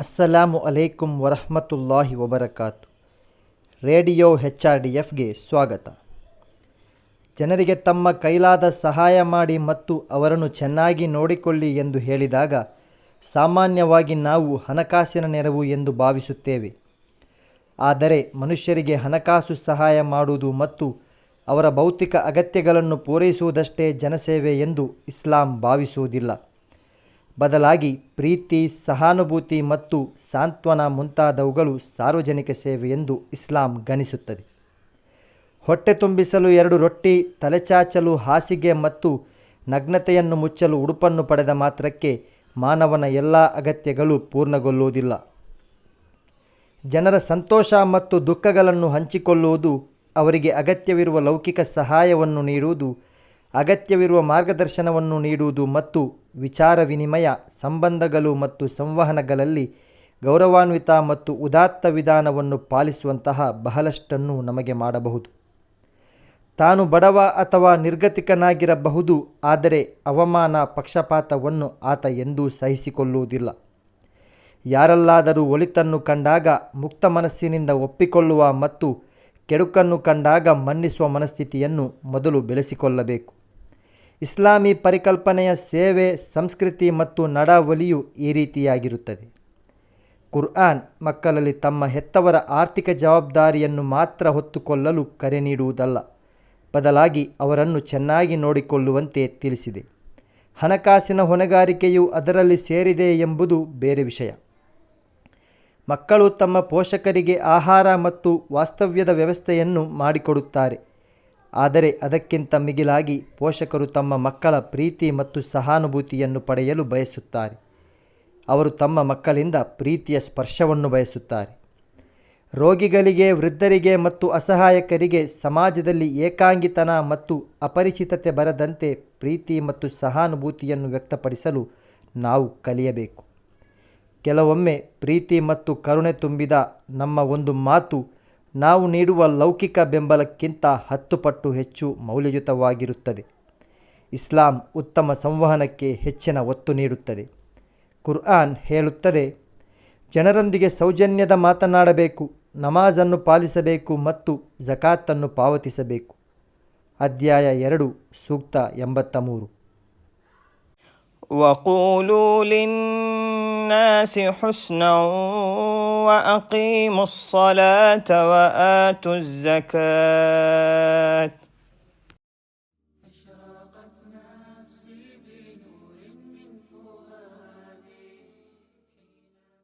ಅಸ್ಸಲಾಮು ಅಲೈಕುಂ ವರಹಮತುಲ್ಲಾಹಿ ವಬರಕಾತು. Radio HRDFಗೆ ಸ್ವಾಗತ. ಜನರಿಗೆ ತಮ್ಮ ಕೈಲಾದ ಸಹಾಯ ಮಾಡಿ ಮತ್ತು ಅವರನ್ನು ಚೆನ್ನಾಗಿ ನೋಡಿಕೊಳ್ಳಿ ಎಂದು ಹೇಳಿದಾಗ ಸಾಮಾನ್ಯವಾಗಿ ನಾವು ಹಣಕಾಸಿನ ನೆರವು ಎಂದು ಭಾವಿಸುತ್ತೇವೆ. ಆದರೆ ಮನುಷ್ಯರಿಗೆ ಹಣಕಾಸು ಸಹಾಯ ಮಾಡುವುದು ಮತ್ತು ಅವರ ಭೌತಿಕ ಅಗತ್ಯಗಳನ್ನು ಪೂರೈಸುವುದಷ್ಟೇ ಜನಸೇವೆ ಎಂದು ಇಸ್ಲಾಂ ಭಾವಿಸುವುದಿಲ್ಲ. ಬದಲಾಗಿ ಪ್ರೀತಿ, ಸಹಾನುಭೂತಿ ಮತ್ತು ಸಾಂತ್ವನ ಮುಂತಾದವುಗಳು ಸಾರ್ವಜನಿಕ ಸೇವೆ ಎಂದು ಇಸ್ಲಾಂ ಗಣಿಸುತ್ತದೆ. ಹೊಟ್ಟೆ ತುಂಬಿಸಲು 2 ರೊಟ್ಟಿ, ತಲೆಚಾಚಲು ಹಾಸಿಗೆ ಮತ್ತು ನಗ್ನತೆಯನ್ನು ಮುಚ್ಚಲು ಉಡುಪನ್ನು ಪಡೆದ ಮಾತ್ರಕ್ಕೆ ಮಾನವನ ಎಲ್ಲ ಅಗತ್ಯಗಳು ಪೂರ್ಣಗೊಳ್ಳುವುದಿಲ್ಲ. ಜನರ ಸಂತೋಷ ಮತ್ತು ದುಃಖಗಳನ್ನು ಹಂಚಿಕೊಳ್ಳುವುದು, ಅವರಿಗೆ ಅಗತ್ಯವಿರುವ ಲೌಕಿಕ ಸಹಾಯವನ್ನು ನೀಡುವುದು, ಅಗತ್ಯವಿರುವ ಮಾರ್ಗದರ್ಶನವನ್ನು ನೀಡುವುದು ಮತ್ತು ವಿಚಾರ ವಿನಿಮಯ, ಸಂಬಂಧಗಳು ಮತ್ತು ಸಂವಹನಗಳಲ್ಲಿ ಗೌರವಾನ್ವಿತ ಮತ್ತು ಉದಾತ್ತ ವಿಧಾನವನ್ನು ಪಾಲಿಸುವಂತಹ ಬಹಳಷ್ಟನ್ನು ನಮಗೆ ಮಾಡಬಹುದು. ತಾನು ಬಡವ ಅಥವಾ ನಿರ್ಗತಿಕನಾಗಿರಬಹುದು, ಆದರೆ ಅವಮಾನ, ಪಕ್ಷಪಾತವನ್ನು ಆತ ಎಂದೂ ಸಹಿಸಿಕೊಳ್ಳುವುದಿಲ್ಲ. ಯಾರಲ್ಲಾದರೂ ಒಳಿತನ್ನು ಕಂಡಾಗ ಮುಕ್ತ ಮನಸ್ಸಿನಿಂದ ಒಪ್ಪಿಕೊಳ್ಳುವ ಮತ್ತು ಕೆಡುಕನ್ನು ಕಂಡಾಗ ಮನ್ನಿಸುವ ಮನಸ್ಥಿತಿಯನ್ನು ಮೊದಲು ಬೆಳೆಸಿಕೊಳ್ಳಬೇಕು. ಇಸ್ಲಾಮಿ ಪರಿಕಲ್ಪನೆಯ ಸೇವೆ, ಸಂಸ್ಕೃತಿ ಮತ್ತು ನಡವಳಿಯು ಈ ರೀತಿಯಾಗಿರುತ್ತದೆ. ಕುರ್ಆನ್ ಮಕ್ಕಳಲ್ಲಿ ತಮ್ಮ ಹೆತ್ತವರ ಆರ್ಥಿಕ ಜವಾಬ್ದಾರಿಯನ್ನು ಮಾತ್ರ ಹೊತ್ತುಕೊಳ್ಳಲು ಕರೆ ನೀಡುವುದಲ್ಲ, ಬದಲಾಗಿ ಅವರನ್ನು ಚೆನ್ನಾಗಿ ನೋಡಿಕೊಳ್ಳುವಂತೆ ತಿಳಿಸಿದೆ. ಹಣಕಾಸಿನ ಹೊಣೆಗಾರಿಕೆಯು ಅದರಲ್ಲಿ ಸೇರಿದೆ ಎಂಬುದು ಬೇರೆ ವಿಷಯ. ಮಕ್ಕಳು ತಮ್ಮ ಪೋಷಕರಿಗೆ ಆಹಾರ ಮತ್ತು ವಾಸ್ತವ್ಯದ ವ್ಯವಸ್ಥೆಯನ್ನು ಮಾಡಿಕೊಡುತ್ತಾರೆ, ಆದರೆ ಅದಕ್ಕಿಂತ ಮಿಗಿಲಾಗಿ ಪೋಷಕರು ತಮ್ಮ ಮಕ್ಕಳ ಪ್ರೀತಿ ಮತ್ತು ಸಹಾನುಭೂತಿಯನ್ನು ಪಡೆಯಲು ಬಯಸುತ್ತಾರೆ. ಅವರು ತಮ್ಮ ಮಕ್ಕಳಿಂದ ಪ್ರೀತಿಯ ಸ್ಪರ್ಶವನ್ನು ಬಯಸುತ್ತಾರೆ. ರೋಗಿಗಳಿಗೆ, ವೃದ್ಧರಿಗೆ ಮತ್ತು ಅಸಹಾಯಕರಿಗೆ ಸಮಾಜದಲ್ಲಿ ಏಕಾಂಗಿತನ ಮತ್ತು ಅಪರಿಚಿತತೆ ಬರದಂತೆ ಪ್ರೀತಿ ಮತ್ತು ಸಹಾನುಭೂತಿಯನ್ನು ವ್ಯಕ್ತಪಡಿಸಲು ನಾವು ಕಲಿಯಬೇಕು. ಕೆಲವೊಮ್ಮೆ ಪ್ರೀತಿ ಮತ್ತು ಕರುಣೆ ತುಂಬಿದ ನಮ್ಮ ಒಂದು ಮಾತು ನಾವು ನೀಡುವ ಲೌಕಿಕ ಬೆಂಬಲಕ್ಕಿಂತ 10 ಪಟ್ಟು ಹೆಚ್ಚು ಮೌಲ್ಯಯುತವಾಗಿರುತ್ತದೆ. ಇಸ್ಲಾಂ ಉತ್ತಮ ಸಂವಹನಕ್ಕೆ ಹೆಚ್ಚಿನ ಒತ್ತು ನೀಡುತ್ತದೆ. ಕುರ್ಆನ್ ಹೇಳುತ್ತದೆ, ಜನರೊಂದಿಗೆ ಸೌಜನ್ಯದ ಮಾತನಾಡಬೇಕು, ನಮಾಜನ್ನು ಪಾಲಿಸಬೇಕು ಮತ್ತು ಝಕಾತನ್ನು ಪಾವತಿಸಬೇಕು. ಅಧ್ಯಾಯ 2, ಸೂಕ್ತ 83. وقولوا للناس حسنا وأقيموا الصلاة وآتوا الزكاة